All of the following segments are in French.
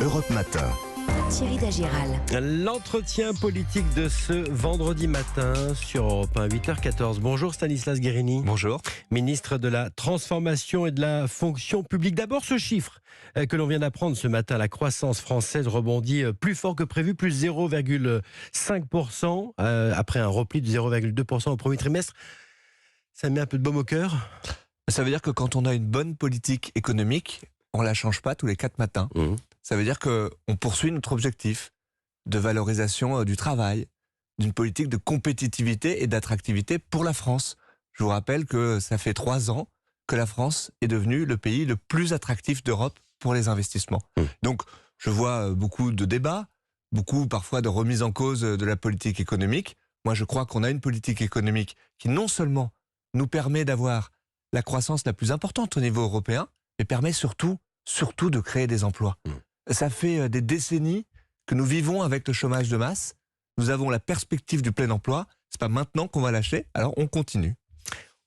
Europe Matin. Thierry Dagiral. L'entretien politique de ce vendredi matin sur Europe 1, 8h14. Bonjour Stanislas Guerini. Bonjour. Ministre de la Transformation et de la Fonction publique. D'abord ce chiffre que l'on vient d'apprendre ce matin. La croissance française rebondit plus fort que prévu, plus 0,5% après un repli de 0,2% au premier trimestre. Ça met un peu de baume au cœur. Ça veut dire que quand on a une bonne politique économique, on ne la change pas tous les 4 matins. Ça veut dire qu'on poursuit notre objectif de valorisation du travail, d'une politique de compétitivité et d'attractivité pour la France. Je vous rappelle que ça fait 3 ans que la France est devenue le pays le plus attractif d'Europe pour les investissements. Donc je vois beaucoup de débats, beaucoup parfois de remises en cause de la politique économique. Moi je crois qu'on a une politique économique qui non seulement nous permet d'avoir la croissance la plus importante au niveau européen, mais permet surtout de créer des emplois. Ça fait des décennies que nous vivons avec le chômage de masse. Nous avons la perspective du plein emploi. C'est pas maintenant qu'on va lâcher, alors on continue.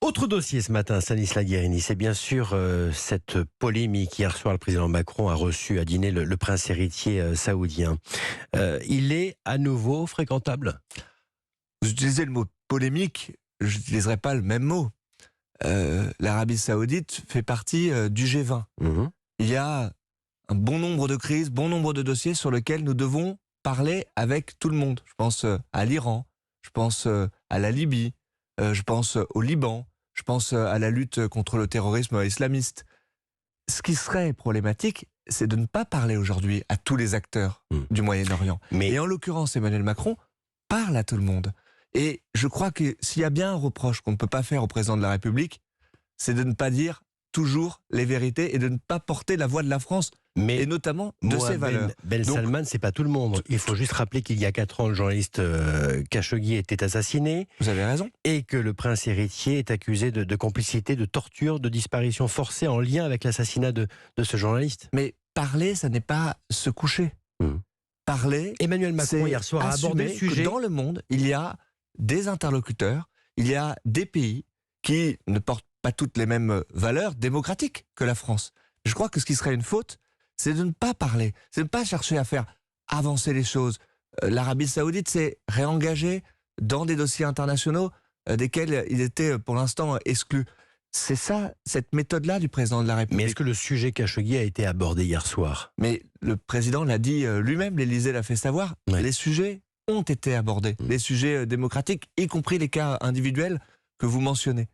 Autre dossier ce matin, Stanislas Guerini, c'est bien sûr cette polémique. Hier soir, le président Macron a reçu à dîner le prince héritier saoudien. Il est à nouveau fréquentable. Vous utilisez le mot polémique, je n'utiliserai pas le même mot. L'Arabie Saoudite fait partie du G20. Il y a un bon nombre de crises, bon nombre de dossiers sur lesquels nous devons parler avec tout le monde. Je pense à l'Iran, je pense à la Libye, je pense au Liban, je pense à la lutte contre le terrorisme islamiste. Ce qui serait problématique, c'est de ne pas parler aujourd'hui à tous les acteurs du Moyen-Orient. Et en l'occurrence, Emmanuel Macron parle à tout le monde. Et je crois que s'il y a bien un reproche qu'on ne peut pas faire au président de la République, c'est de ne pas dire toujours les vérités et de ne pas porter la voix de la France, et notamment de ses valeurs. Ben Salman, c'est pas tout le monde. Il faut juste rappeler qu'il y a 4 ans, le journaliste Khashoggi était assassiné. Vous avez raison. Et que le prince héritier est accusé de complicité, de torture, de disparition forcée en lien avec l'assassinat de ce journaliste. Mais parler, ça n'est pas se coucher. Parler, Emmanuel Macron hier soir a abordé le sujet. Dans le monde, il y a des interlocuteurs, il y a des pays qui ne portent pas toutes les mêmes valeurs démocratiques que la France. Je crois que ce qui serait une faute, c'est de ne pas parler, c'est de ne pas chercher à faire avancer les choses. L'Arabie Saoudite s'est réengagée dans des dossiers internationaux desquels il était pour l'instant exclu. C'est ça, cette méthode-là du président de la République. Mais est-ce que le sujet Khashoggi a été abordé hier soir ? Mais le président l'a dit lui-même, l'Élysée l'a fait savoir, les sujets ont été abordés, les sujets démocratiques, y compris les cas individuels que vous mentionnez.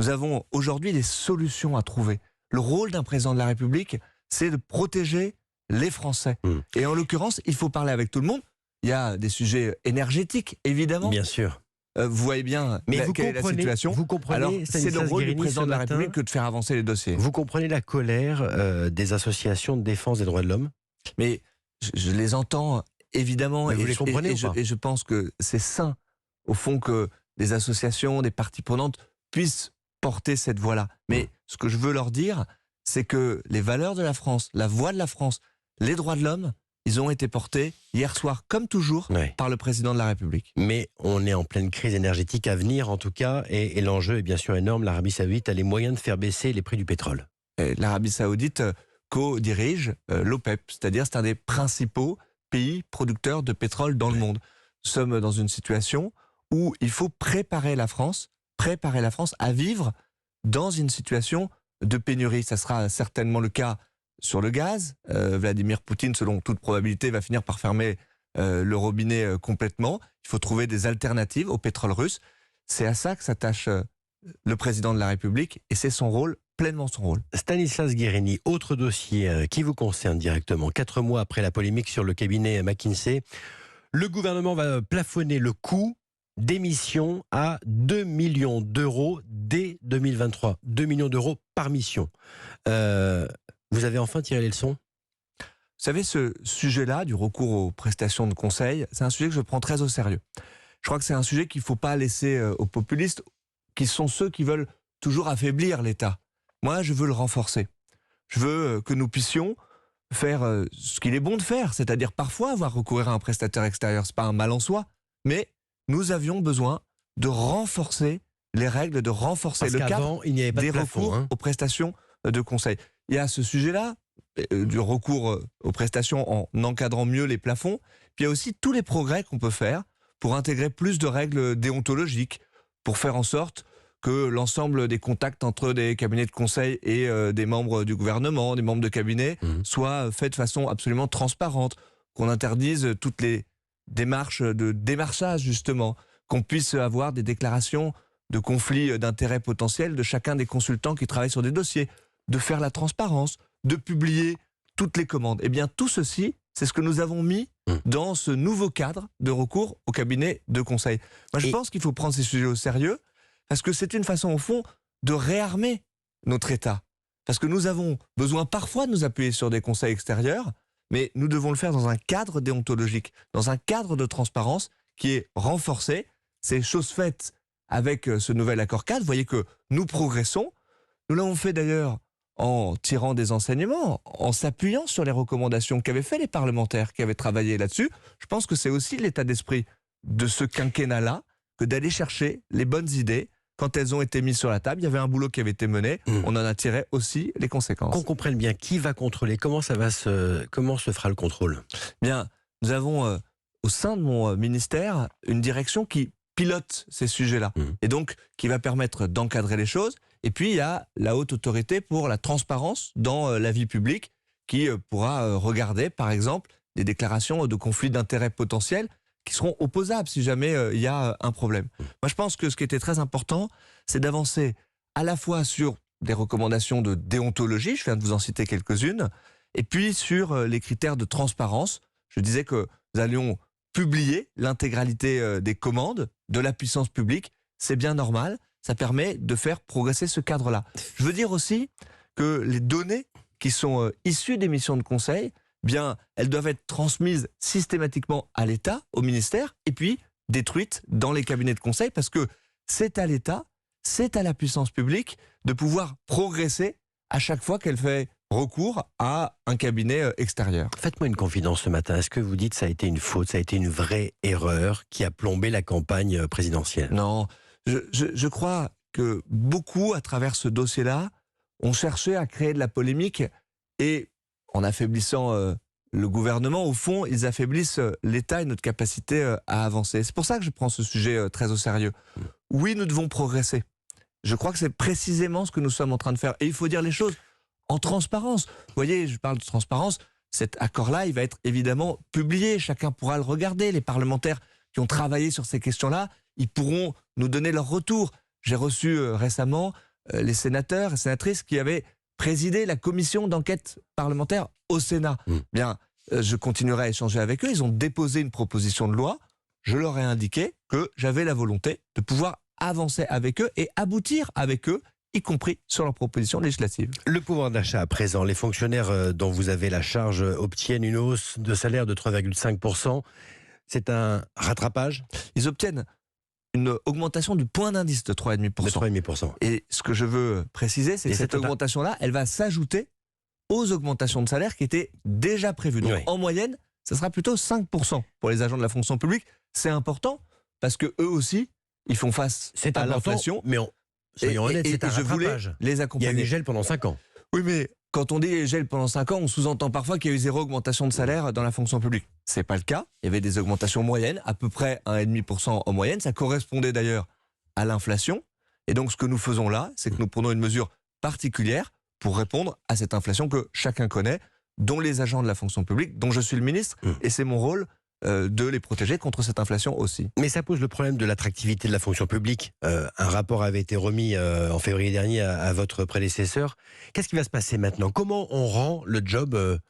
Nous avons aujourd'hui des solutions à trouver. Le rôle d'un président de la République, c'est de protéger les Français. Et en l'occurrence, il faut parler avec tout le monde. Il y a des sujets énergétiques, évidemment. Bien sûr. Vous voyez bien quelle est la situation. Vous comprenez, alors, c'est le rôle du président de la République que de faire avancer les dossiers. Vous comprenez la colère des associations de défense des droits de l'homme ? Mais je les entends, évidemment. Mais vous les comprenez et je pense que c'est sain, au fond, que des associations, des parties prenantes puissent porter cette voix-là. Mais ce que je veux leur dire, c'est que les valeurs de la France, la voix de la France, les droits de l'homme, ils ont été portés hier soir, comme toujours, par le président de la République. Mais on est en pleine crise énergétique à venir, en tout cas, et l'enjeu est bien sûr énorme. L'Arabie Saoudite a les moyens de faire baisser les prix du pétrole. L'Arabie Saoudite co-dirige l'OPEP, c'est-à-dire c'est un des principaux pays producteurs de pétrole dans le monde. Nous sommes dans une situation où il faut préparer la France à vivre dans une situation de pénurie. Ça sera certainement le cas sur le gaz. Vladimir Poutine, selon toute probabilité, va finir par fermer le robinet complètement. Il faut trouver des alternatives au pétrole russe. C'est à ça que s'attache le président de la République et c'est son rôle, pleinement son rôle. Stanislas Guerini, autre dossier qui vous concerne directement. 4 mois après la polémique sur le cabinet McKinsey, le gouvernement va plafonner le coût d'émission à 2 millions d'euros dès 2023. 2 millions d'euros par mission. Vous avez enfin tiré les leçons ? Vous savez, ce sujet-là, du recours aux prestations de conseil, c'est un sujet que je prends très au sérieux. Je crois que c'est un sujet qu'il ne faut pas laisser aux populistes, qui sont ceux qui veulent toujours affaiblir l'État. Moi, je veux le renforcer. Je veux que nous puissions faire ce qu'il est bon de faire, c'est-à-dire parfois avoir recours à un prestataire extérieur. Ce n'est pas un mal en soi, mais nous avions besoin de renforcer les règles, de renforcer le cadre il n'y avait pas des de plafond, recours aux prestations de conseil. Il y a ce sujet-là, du recours aux prestations en encadrant mieux les plafonds. Puis il y a aussi tous les progrès qu'on peut faire pour intégrer plus de règles déontologiques, pour faire en sorte que l'ensemble des contacts entre des cabinets de conseil et des membres du gouvernement, des membres de cabinet, soient faits de façon absolument transparente, qu'on interdise toutes les démarches de démarchage, justement, qu'on puisse avoir des déclarations de conflits d'intérêts potentiels de chacun des consultants qui travaillent sur des dossiers, de faire la transparence, de publier toutes les commandes. Eh bien, tout ceci, c'est ce que nous avons mis dans ce nouveau cadre de recours au cabinet de conseil. Moi, je pense qu'il faut prendre ces sujets au sérieux, parce que c'est une façon, au fond, de réarmer notre État. Parce que nous avons besoin parfois de nous appuyer sur des conseils extérieurs, mais nous devons le faire dans un cadre déontologique, dans un cadre de transparence qui est renforcé. C'est chose faite avec ce nouvel accord cadre. Vous voyez que nous progressons. Nous l'avons fait d'ailleurs en tirant des enseignements, en s'appuyant sur les recommandations qu'avaient fait les parlementaires qui avaient travaillé là-dessus. Je pense que c'est aussi l'état d'esprit de ce quinquennat-là que d'aller chercher les bonnes idées. Quand elles ont été mises sur la table, il y avait un boulot qui avait été mené, on en a tiré aussi les conséquences. Qu'on comprenne bien, qui va contrôler? Comment se fera le contrôle? Bien, nous avons au sein de mon ministère une direction qui pilote ces sujets-là, et donc qui va permettre d'encadrer les choses. Et puis il y a la haute autorité pour la transparence dans la vie publique qui pourra regarder par exemple des déclarations de conflits d'intérêts potentiels qui seront opposables si jamais il y a un problème. Moi je pense que ce qui était très important, c'est d'avancer à la fois sur des recommandations de déontologie, je viens de vous en citer quelques-unes, et puis sur les critères de transparence. Je disais que nous allions publier l'intégralité des commandes de la puissance publique, c'est bien normal, ça permet de faire progresser ce cadre-là. Je veux dire aussi que les données qui sont issues des missions de conseil, bien, elles doivent être transmises systématiquement à l'État, au ministère, et puis détruites dans les cabinets de conseil, parce que c'est à l'État, c'est à la puissance publique de pouvoir progresser à chaque fois qu'elle fait recours à un cabinet extérieur. Faites-moi une confidence ce matin. Est-ce que vous dites que ça a été une faute, ça a été une vraie erreur qui a plombé la campagne présidentielle? Non, je crois que beaucoup, à travers ce dossier-là, ont cherché à créer de la polémique et, en affaiblissant le gouvernement, au fond, ils affaiblissent l'État et notre capacité à avancer. C'est pour ça que je prends ce sujet très au sérieux. Oui, nous devons progresser. Je crois que c'est précisément ce que nous sommes en train de faire. Et il faut dire les choses en transparence. Vous voyez, je parle de transparence. Cet accord-là, il va être évidemment publié. Chacun pourra le regarder. Les parlementaires qui ont travaillé sur ces questions-là, ils pourront nous donner leur retour. J'ai reçu récemment les sénateurs et sénatrices qui avaient présidé la commission d'enquête parlementaire au Sénat. Bien, je continuerai à échanger avec eux. Ils ont déposé une proposition de loi. Je leur ai indiqué que j'avais la volonté de pouvoir avancer avec eux et aboutir avec eux, y compris sur leurs propositions législatives. Le pouvoir d'achat à présent, les fonctionnaires dont vous avez la charge obtiennent une hausse de salaire de 3,5%. C'est un rattrapage? Ils obtiennent une augmentation du point d'indice de 3,5%. De 3,5%. Et ce que je veux préciser, c'est que cette augmentation-là, elle va s'ajouter aux augmentations de salaire qui étaient déjà prévues. Donc en moyenne, ça sera plutôt 5% pour les agents de la fonction publique. C'est important parce que eux aussi, ils font face à l'inflation. Mais soyons honnêtes, c'est un rattrapage. Je voulais les accompagner. Il y a eu gel pendant 5 ans. Oui, mais quand on dit gel pendant 5 ans, on sous-entend parfois qu'il y a eu 0 augmentation de salaire dans la fonction publique. C'est pas le cas. Il y avait des augmentations moyennes, à peu près 1,5% en moyenne. Ça correspondait d'ailleurs à l'inflation. Et donc, ce que nous faisons là, c'est que nous prenons une mesure particulière pour répondre à cette inflation que chacun connaît, dont les agents de la fonction publique, dont je suis le ministre, et c'est mon rôle de les protéger contre cette inflation aussi. Mais ça pose le problème de l'attractivité de la fonction publique. Un rapport avait été remis en février dernier à votre prédécesseur. Qu'est-ce qui va se passer maintenant? Comment on rend le job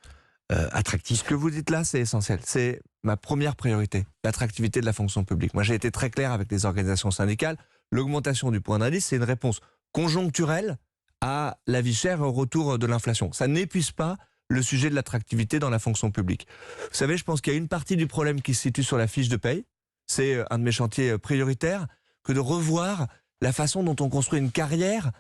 attractif? Ce que vous dites là, c'est essentiel. C'est ma première priorité, l'attractivité de la fonction publique. Moi, j'ai été très clair avec les organisations syndicales. L'augmentation du point d'indice, c'est une réponse conjoncturelle à la vie chère et au retour de l'inflation. Ça n'épuise pas le sujet de l'attractivité dans la fonction publique. Vous savez, je pense qu'il y a une partie du problème qui se situe sur la fiche de paye. C'est un de mes chantiers prioritaires, que de revoir la façon dont on construit une carrière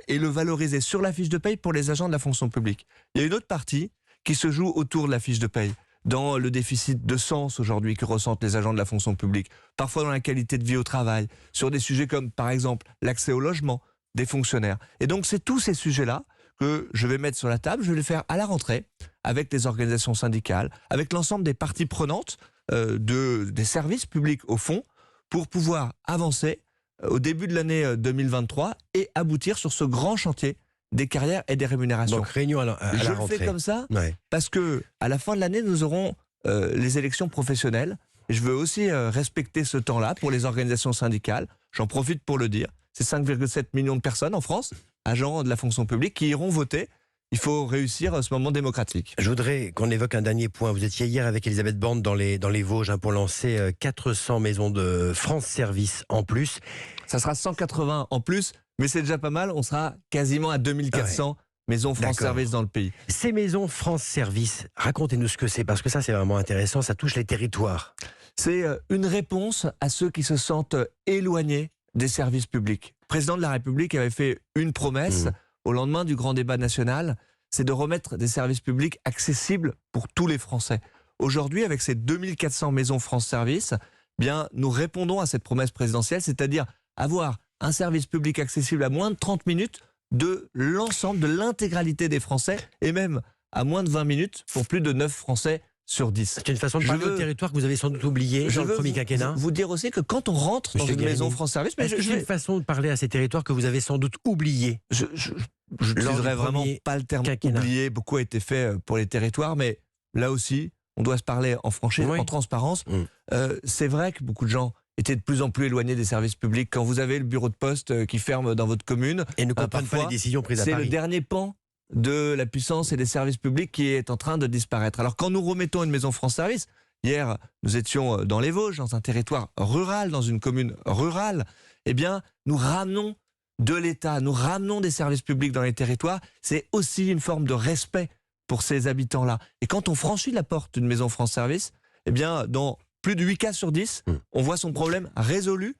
et le valoriser sur la fiche de paye pour les agents de la fonction publique. Il y a une autre partie qui se joue autour de la fiche de paye, dans le déficit de sens aujourd'hui que ressentent les agents de la fonction publique, parfois dans la qualité de vie au travail, sur des sujets comme par exemple l'accès au logement des fonctionnaires. Et donc c'est tous ces sujets-là que je vais mettre sur la table, je vais le faire à la rentrée avec les organisations syndicales, avec l'ensemble des parties prenantes des services publics au fond, pour pouvoir avancer au début de l'année 2023 et aboutir sur ce grand chantier des carrières et des rémunérations. Donc réunion à la rentrée. Je le fais comme ça parce que à la fin de l'année, nous aurons les élections professionnelles. Et je veux aussi respecter ce temps-là pour les organisations syndicales. J'en profite pour le dire. C'est 5,7 millions de personnes en France, agents de la fonction publique, qui iront voter. Il faut réussir ce moment démocratique. Je voudrais qu'on évoque un dernier point. Vous étiez hier avec Elisabeth Borne dans les Vosges pour lancer 400 maisons de France Service en plus. Ça sera 180 en plus, mais c'est déjà pas mal. On sera quasiment à 2400 maisons France Service dans le pays. Ces maisons France Service, racontez-nous ce que c'est, parce que ça c'est vraiment intéressant, ça touche les territoires. C'est une réponse à ceux qui se sentent éloignés des services publics. Le président de la République avait fait une promesse au lendemain du grand débat national, c'est de remettre des services publics accessibles pour tous les Français. Aujourd'hui, avec ces 2400 maisons France Service, bien, nous répondons à cette promesse présidentielle, c'est-à-dire avoir un service public accessible à moins de 30 minutes de l'ensemble, de l'intégralité des Français, et même à moins de 20 minutes pour plus de 9 Français sur 10. C'est une façon de parler au territoire que vous avez sans doute oublié dans le premier quinquennat. Vous dire aussi que quand on rentre dans une maison France Service... C'est une façon de parler à ces territoires que vous avez sans doute oublié. Je n'utiliserai vraiment pas le terme oublié. Beaucoup a été fait pour les territoires, mais là aussi, on doit se parler en franchise, en transparence. C'est vrai que beaucoup de gens étaient de plus en plus éloignés des services publics. Quand vous avez le bureau de poste qui ferme dans votre commune, et ne comprennent pas les décisions prises à Paris. C'est le dernier pan de la puissance et des services publics qui est en train de disparaître. Alors quand nous remettons une maison France Service, hier nous étions dans les Vosges, dans un territoire rural, dans une commune rurale, eh bien nous ramenons de l'État, nous ramenons des services publics dans les territoires. C'est aussi une forme de respect pour ces habitants-là. Et quand on franchit la porte d'une maison France Service, eh bien dans plus de 8 cas sur 10, on voit son problème résolu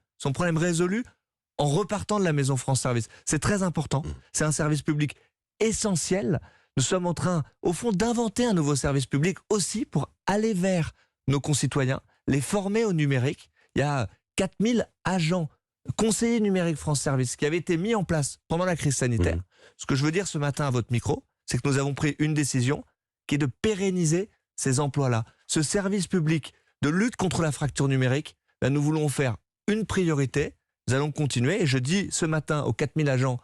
en repartant de la maison France Service. C'est très important, c'est un service public essentiel. Nous sommes en train, au fond, d'inventer un nouveau service public aussi pour aller vers nos concitoyens, les former au numérique. Il y a 4000 agents, conseillers numériques France Service qui avaient été mis en place pendant la crise sanitaire. Ce que je veux dire ce matin à votre micro, c'est que nous avons pris une décision qui est de pérenniser ces emplois-là. Ce service public de lutte contre la fracture numérique, ben nous voulons faire une priorité. Nous allons continuer. Et je dis ce matin aux 4000 agents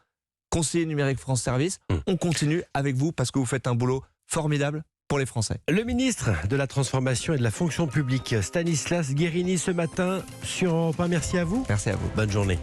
conseiller numérique France Service, on continue avec vous parce que vous faites un boulot formidable pour les Français. Le ministre de la Transformation et de la Fonction publique, Stanislas Guerini, ce matin sur Europe 1. Merci à vous. Merci à vous. Bonne journée.